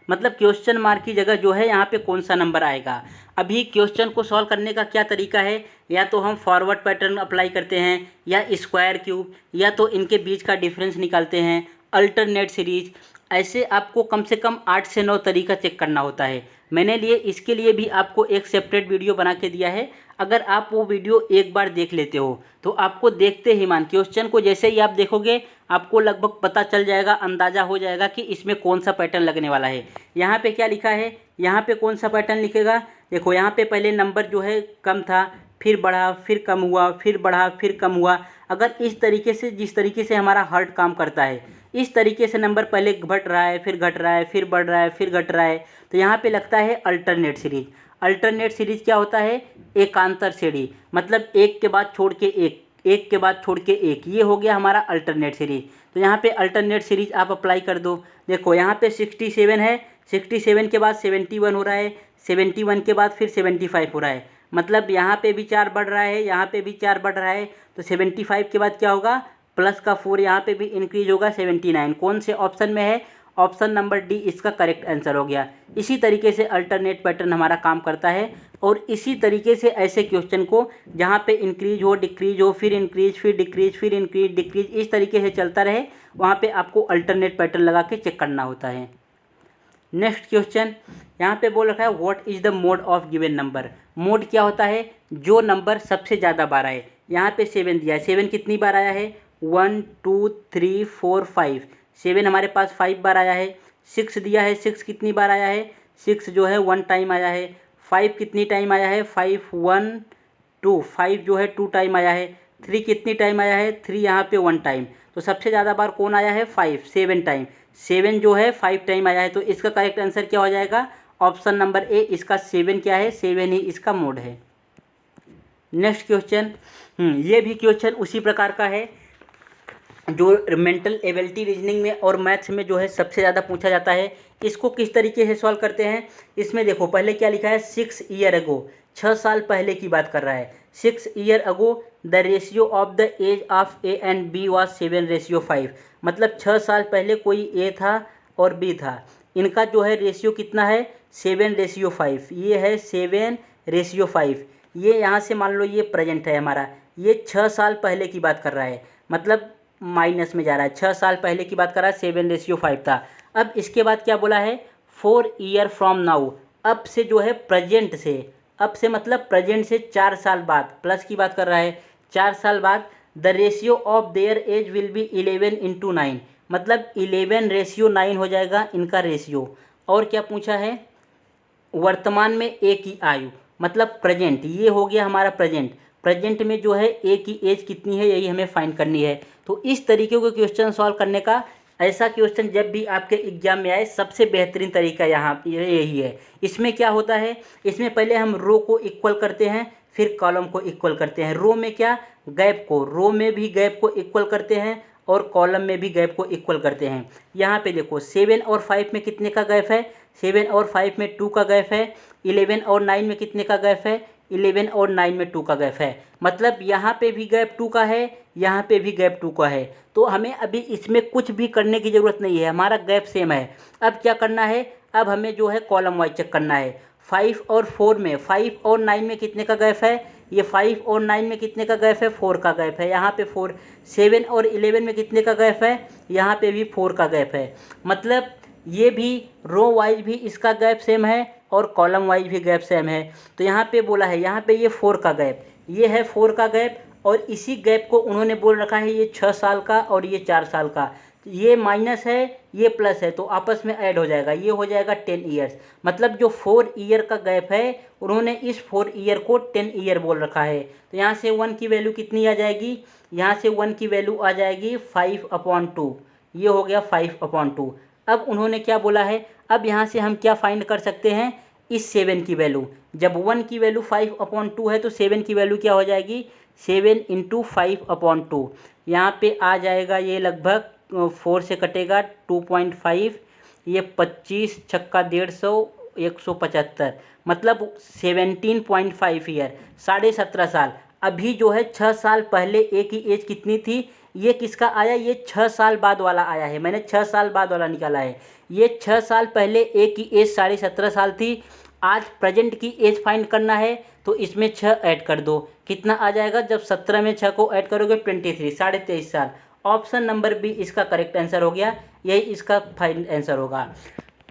मतलब क्वेश्चन मार्क की जगह जो है यहाँ पे कौन सा नंबर आएगा। अभी क्वेश्चन को सॉल्व करने का क्या तरीका है? या तो हम फॉरवर्ड पैटर्न अप्लाई करते हैं, या स्क्वायर क्यूब, या तो इनके बीच का डिफरेंस निकालते हैं, अल्टरनेट सीरीज। ऐसे आपको कम से कम 8 से 9 तरीका चेक करना होता है। मैंने इसके लिए भी आपको एक सेपरेट वीडियो बना के दिया है। अगर आप वो वीडियो एक बार देख लेते हो तो आपको देखते ही क्वेश्चन को जैसे ही आप देखोगे आपको लगभग पता चल जाएगा, अंदाज़ा हो जाएगा कि इसमें कौन सा पैटर्न लगने वाला है। यहाँ पे क्या लिखा है? यहाँ पे कौन सा पैटर्न लिखेगा? देखो यहाँ पे पहले नंबर जो है कम था, फिर बढ़ा, फिर कम हुआ, फिर बढ़ा, फिर कम हुआ। अगर इस तरीके से, जिस तरीके से हमारा हार्ट काम करता है, इस तरीके से नंबर पहले घट रहा है, फिर घट रहा है, फिर बढ़ रहा है, फिर घट रहा है, तो यहाँ पे लगता है अल्टरनेट सीरीज। अल्टरनेट सीरीज क्या होता है? एकांतर श्रेणी, मतलब एक के बाद छोड़ के एक, एक के बाद छोड़ के एक, ये हो गया हमारा अल्टरनेट सीरीज। तो यहाँ पे अल्टरनेट सीरीज आप अप्लाई कर दो। देखो यहाँ पे 67 है, 67 के बाद 71 हो रहा है, 71 के बाद फिर 75 हो रहा है। मतलब यहाँ पे भी 4 बढ़ रहा है, यहाँ पे भी 4 बढ़ रहा है। तो 75 के बाद क्या होगा? प्लस का 4 यहाँ पे भी इंक्रीज होगा, 79। कौन से ऑप्शन में है? ऑप्शन नंबर डी इसका करेक्ट आंसर हो गया। इसी तरीके से अल्टरनेट पैटर्न हमारा काम करता है। और इसी तरीके से ऐसे क्वेश्चन को जहाँ पे इंक्रीज हो, डिक्रीज हो, फिर इंक्रीज, फिर डिक्रीज, फिर इंक्रीज, डिक्रीज, इस तरीके से चलता रहे, वहाँ पे आपको अल्टरनेट पैटर्न लगा के चेक करना होता है। नेक्स्ट क्वेश्चन, यहाँ पे बोल रखा है what is the mode of given number. Mode क्या होता है? जो नंबर सबसे ज़्यादा बार आए। यहाँ पे 7 दिया है, 7 कितनी बार आया है? 1 2 3 4 5, 7 हमारे पास 5 बार आया है। 6 दिया है, 6 कितनी बार आया है? 6 जो है 1 टाइम आया है। 5 कितनी टाइम आया है? 5 1 2, 5 जो है 2 टाइम आया है। 3 कितनी टाइम आया है? 3 यहाँ पे 1 टाइम। तो सबसे ज़्यादा बार कौन आया है? 5, 7 टाइम। 7 जो है 5 टाइम आया है, तो इसका करेक्ट आंसर क्या हो जाएगा? ऑप्शन नंबर ए, इसका 7 क्या है? 7 ही इसका मोड है। नेक्स्ट क्वेश्चन, ये भी क्वेश्चन उसी प्रकार का है जो मेंटल एबिलिटी रीजनिंग में और मैथ्स में जो है सबसे ज़्यादा पूछा जाता है। इसको किस तरीके से सॉल्व करते हैं, इसमें देखो पहले क्या लिखा है, 6 ईयर अगो, 6 साल पहले की बात कर रहा है। 6 year ago the ratio of the age of A and B was 7:5, मतलब 6 साल पहले कोई ए था और बी था, इनका जो है रेशियो कितना है? 7:5। ये है 7:5। ये यहाँ से मान लो ये प्रेजेंट है हमारा, ये 6 साल पहले की बात कर रहा है, मतलब माइनस में जा रहा है। 6 साल पहले की बात कर रहा है, 7:5 था। अब इसके बाद क्या बोला है? 4 ईयर फ्रॉम नाउ, अब से जो है प्रेजेंट से, अब से मतलब प्रेजेंट से 4 साल बाद, प्लस की बात कर रहा है, 4 साल बाद the ratio of their age will be 11:9, मतलब 11:9 हो जाएगा इनका रेशियो। और क्या पूछा है? वर्तमान में ए की आयु, मतलब प्रेजेंट, ये हो गया हमारा प्रेजेंट। प्रेजेंट में जो है ए की एज कितनी है, यही हमें फाइंड करनी है। तो इस तरीके के क्वेश्चन सॉल्व करने का, ऐसा क्वेश्चन जब भी आपके एग्जाम में आए, सबसे बेहतरीन तरीका यहाँ यही है। इसमें क्या होता है, इसमें पहले हम रो को इक्वल करते हैं, फिर कॉलम को इक्वल करते हैं। रो में क्या, गैप को, रो में भी गैप को इक्वल करते हैं और कॉलम में भी गैप को इक्वल करते हैं। यहाँ पे देखो 7 और 5 में कितने का गैप है? 7 और 5 में 2 का गैप है। 11 और 9 में कितने का गैप है? 11 और 9 में 2 का गैप है, मतलब यहाँ पे भी गैप 2 का है, यहाँ पे भी गैप 2 का है। तो हमें अभी इसमें कुछ भी करने की ज़रूरत नहीं है, हमारा गैप सेम है। अब क्या करना है, अब हमें जो है कॉलम वाइज चेक करना है। 5 और 4 में, 5 और 9 में कितने का गैप है? ये 5 और 9 में कितने का गैप है? 4 का गैप है, यहाँ पे 4। 7 और 11 में कितने का गैप है? यहाँ पे भी 4 का गैप है, मतलब ये भी रो वाइज भी इसका गैप सेम है और कॉलम वाइज भी गैप सेम है। तो यहाँ पे बोला है, यहाँ पे ये 4 का गैप, ये है 4 का गैप, और इसी गैप को उन्होंने बोल रखा है ये 6 साल का और ये 4 साल का। ये माइनस है, ये प्लस है, तो आपस में ऐड हो जाएगा, ये हो जाएगा 10 ईयर्स। मतलब जो 4 ईयर का गैप है, उन्होंने इस 4 ईयर को 10 ईयर बोल रखा है। तो यहाँ से 1 की वैल्यू कितनी आ जाएगी? यहाँ से 1 की वैल्यू आ जाएगी 5/2, ये हो गया 5/2। अब उन्होंने क्या बोला है, अब यहाँ से हम क्या फाइंड कर सकते हैं? इस 7 की वैल्यू, जब 1 की वैल्यू 5/2 है तो 7 की वैल्यू क्या हो जाएगी? 7 × 5/2, यहाँ पे आ जाएगा ये लगभग 4 से कटेगा 2.5, ये 25 छक्का 150, 175, मतलब 17.5 ईयर, 17.5 साल। अभी जो है 6 साल पहले ए की एज कितनी थी? ये किसका आया? ये 6 साल बाद वाला आया है, मैंने 6 साल बाद वाला निकाला है। ये 6 साल पहले ए की एज 17.5 साल थी। आज प्रेजेंट की एज फाइंड करना है, तो इसमें 6 ऐड कर दो, कितना आ जाएगा? जब 17 में 6 को ऐड करोगे 23, 23.5 साल। ऑप्शन नंबर बी इसका करेक्ट आंसर हो गया, यही इसका फाइनल आंसर होगा।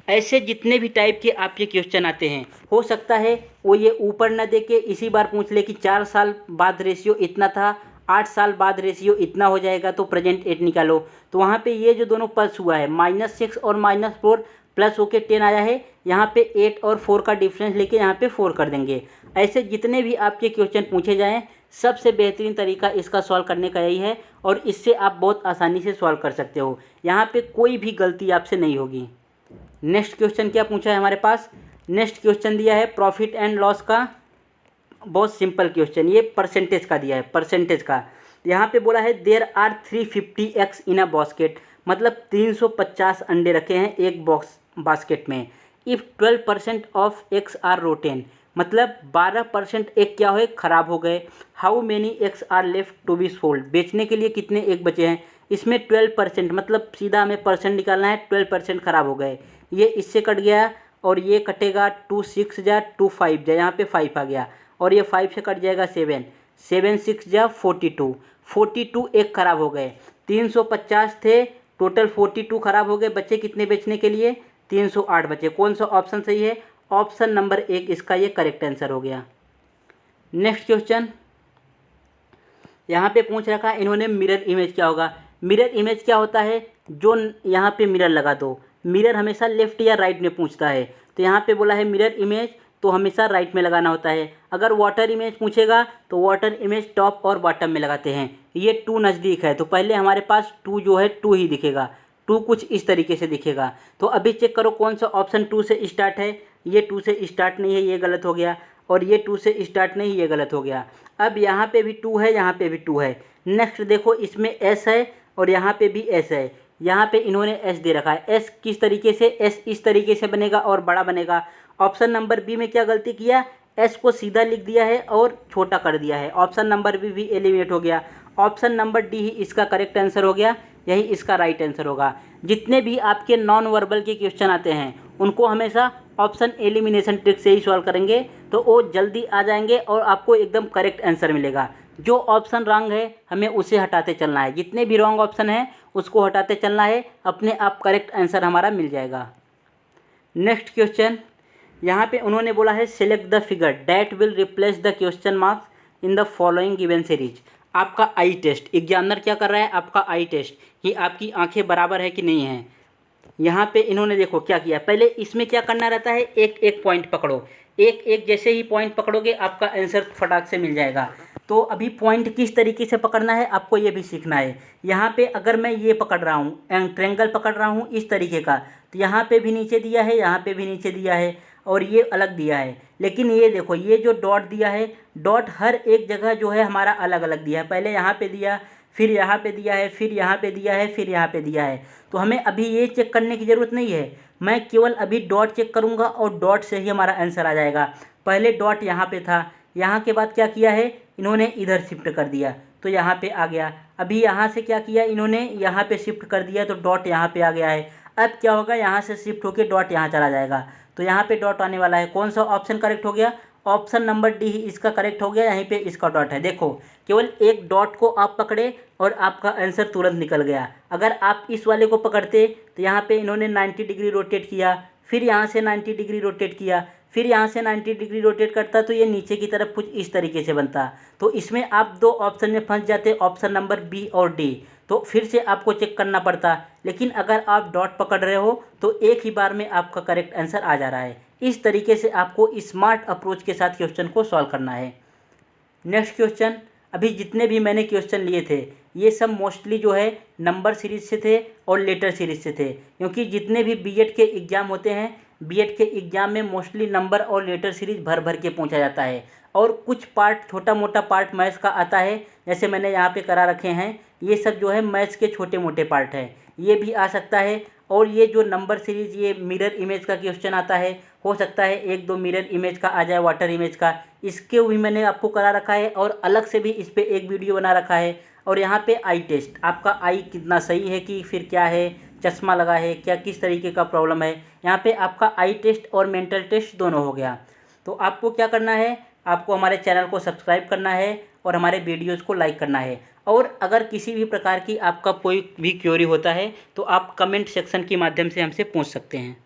ऐसे जितने भी टाइप के आपके क्वेश्चन आते हैं, हो सकता है वो ये ऊपर ना दे के इसी बार पूछ ले कि 4 साल बाद रेशियो इतना था, 8 साल बाद रेशियो इतना हो जाएगा, तो प्रेजेंट 8 निकालो। तो वहाँ पे ये जो दोनों प्लस हुआ है, -6 और -4 प्लस होके 10 आया है, यहाँ पे 8 और 4 का डिफरेंस लेके यहाँ पे 4 कर देंगे। ऐसे जितने भी आपके क्वेश्चन पूछे जाएँ, सबसे बेहतरीन तरीका इसका सॉल्व करने का यही है, और इससे आप बहुत आसानी से सॉल्व कर सकते हो। यहाँ पे कोई भी गलती आपसे नहीं होगी। नेक्स्ट क्वेश्चन क्या पूछा है हमारे पास? नेक्स्ट क्वेश्चन दिया है प्रॉफिट एंड लॉस का, बहुत सिंपल क्वेश्चन, ये परसेंटेज का दिया है, परसेंटेज का। यहाँ पे बोला है there are 350 eggs in a basket, मतलब 350 अंडे रखे हैं एक बॉक्स बास्केट में। If 12% of eggs are rotten, मतलब 12% एग क्या हुए? ख़राब हो गए। How many eggs are left to be sold, बेचने के लिए कितने एग बचे हैं? इसमें 12%, मतलब सीधा हमें परसेंट निकालना है, 12% ख़राब हो गए। ये इससे कट गया और ये कटेगा, 2 6 जा 2 5 जा, यहाँ पे 5 आ गया, और ये 5 से कट जाएगा 7, 7 6 जा 42, 42 एग ख़राब हो गए। 350 थे टोटल, 42 ख़राब हो गए, बच्चे कितने बेचने के लिए? 308 बचे। कौन सा ऑप्शन सही है? ऑप्शन नंबर 1 इसका ये करेक्ट आंसर हो गया। नेक्स्ट क्वेश्चन यहाँ पे पूछ रखा है इन्होंने, मिरर इमेज क्या होगा? मिरर इमेज क्या होता है? जो यहाँ पे मिरर लगा दो, मिरर हमेशा लेफ्ट या राइट में पूछता है, तो यहाँ पे बोला है मिरर इमेज, तो हमेशा राइट में लगाना होता है। अगर वाटर इमेज पूछेगा तो वाटर इमेज टॉप और बॉटम में लगाते हैं। ये 2 नज़दीक है, तो पहले हमारे पास 2 जो है 2 ही दिखेगा, 2 कुछ इस तरीके से दिखेगा। तो अभी चेक करो कौन सा ऑप्शन 2 से स्टार्ट है। ये 2 से स्टार्ट नहीं है, ये गलत हो गया। और ये 2 से स्टार्ट नहीं, ये गलत हो गया। अब यहाँ पे भी 2 है, यहाँ पे भी 2 है। नेक्स्ट देखो इसमें एस है और यहाँ पे भी एस है। यहाँ पे इन्होंने एस दे रखा है। एस किस तरीके से, एस इस तरीके से बनेगा और बड़ा बनेगा। ऑप्शन नंबर बी में क्या गलती किया, एस को सीधा लिख दिया है और छोटा कर दिया है। ऑप्शन नंबर बी भी एलिमिनेट हो गया। ऑप्शन नंबर डी ही इसका करेक्ट आंसर हो गया, यही इसका राइट आंसर होगा। जितने भी आपके नॉन वर्बल के क्वेश्चन आते हैं उनको हमेशा ऑप्शन एलिमिनेशन ट्रिक से ही सॉल्व करेंगे, तो वो जल्दी आ जाएंगे और आपको एकदम करेक्ट आंसर मिलेगा। जो ऑप्शन रॉन्ग है हमें उसे हटाते चलना है, जितने भी रॉन्ग ऑप्शन हैं उसको हटाते चलना है, अपने आप करेक्ट आंसर हमारा मिल जाएगा। नेक्स्ट क्वेश्चन, यहाँ पे उन्होंने बोला है select the figure that will replace the question marks in the following given series. आपका आई टेस्ट, एग्जामिनर क्या कर रहा है, आपका आई टेस्ट कि आपकी आंखें बराबर है कि नहीं है। यहाँ पे इन्होंने देखो क्या किया, पहले इसमें क्या करना रहता है, एक एक पॉइंट पकड़ो। एक एक जैसे ही पॉइंट पकड़ोगे आपका आंसर फटाक से मिल जाएगा। तो अभी पॉइंट किस तरीके से पकड़ना है आपको ये भी सीखना है। यहाँ पे अगर मैं ये पकड़ रहा हूँ, ट्रायंगल पकड़ रहा हूँ इस तरीके का, तो यहाँ पे भी नीचे दिया है, यहाँ पे भी नीचे दिया है और ये अलग दिया है। लेकिन ये देखो ये जो डॉट दिया है, डॉट हर एक जगह जो है हमारा अलग अलग दिया है। पहले यहाँ पे दिया, फिर यहाँ पे दिया है, फिर यहाँ पे दिया है, फिर यहाँ पे दिया है। तो हमें अभी ये चेक करने की ज़रूरत नहीं है, मैं केवल अभी डॉट चेक करूँगा और डॉट से ही हमारा आंसर आ जाएगा। पहले डॉट यहाँ पे था, यहाँ के बाद क्या किया है इन्होंने इधर शिफ्ट कर दिया तो यहाँ पे आ गया। अभी यहाँ से क्या किया इन्होंने, यहाँ पे शिफ्ट कर दिया तो डॉट यहाँ पे आ गया है। अब क्या होगा, यहाँ से शिफ्ट होकर डॉट यहाँ चला जाएगा तो यहाँ पे डॉट आने वाला है। कौन सा ऑप्शन करेक्ट हो गया, ऑप्शन नंबर डी ही इसका करेक्ट हो गया। यहीं पे इसका डॉट है, देखो केवल एक डॉट को आप पकड़े और आपका आंसर तुरंत निकल गया। अगर आप इस वाले को पकड़ते तो यहाँ पे इन्होंने 90 डिग्री रोटेट किया, फिर यहाँ से 90 डिग्री रोटेट किया, फिर यहाँ से 90 डिग्री रोटेट करता तो ये नीचे की तरफ कुछ इस तरीके से बनता। तो इसमें आप दो ऑप्शन में फंस जाते, ऑप्शन नंबर बी और डी, तो फिर से आपको चेक करना पड़ता। लेकिन अगर आप डॉट पकड़ रहे हो तो एक ही बार में आपका करेक्ट आंसर आ जा रहा है। इस तरीके से आपको स्मार्ट अप्रोच के साथ क्वेश्चन को सॉल्व करना है। नेक्स्ट क्वेश्चन, अभी जितने भी मैंने क्वेश्चन लिए थे ये सब मोस्टली जो है नंबर सीरीज से थे और लेटर सीरीज से थे, क्योंकि जितने भी बीएड के एग्ज़ाम होते हैं बीएड के एग्ज़ाम में मोस्टली नंबर और लेटर सीरीज भर भर के पूछा जाता है। और कुछ पार्ट छोटा मोटा पार्ट मैथ्स का आता है, जैसे मैंने यहाँ पे करा रखे हैं, ये सब जो है मैथ्स के छोटे मोटे पार्ट हैं, ये भी आ सकता है। और ये जो नंबर सीरीज ये मिरर इमेज का क्वेश्चन आता है, हो सकता है एक दो मिरर इमेज का आ जाए, वाटर इमेज का, इसके भी मैंने आपको करा रखा है और अलग से भी इस पर एक वीडियो बना रखा है। और यहाँ पे आई टेस्ट, आपका आई कितना सही है कि फिर क्या है, चश्मा लगा है क्या, किस तरीके का प्रॉब्लम है, यहाँ पे आपका आई टेस्ट और मेंटल टेस्ट दोनों हो गया। तो आपको क्या करना है, आपको हमारे चैनल को सब्सक्राइब करना है और हमारे वीडियोज़ को लाइक करना है। और अगर किसी भी प्रकार की आपका कोई भी क्वेरी होता है तो आप कमेंट सेक्शन के माध्यम से हमसे पूछ सकते हैं।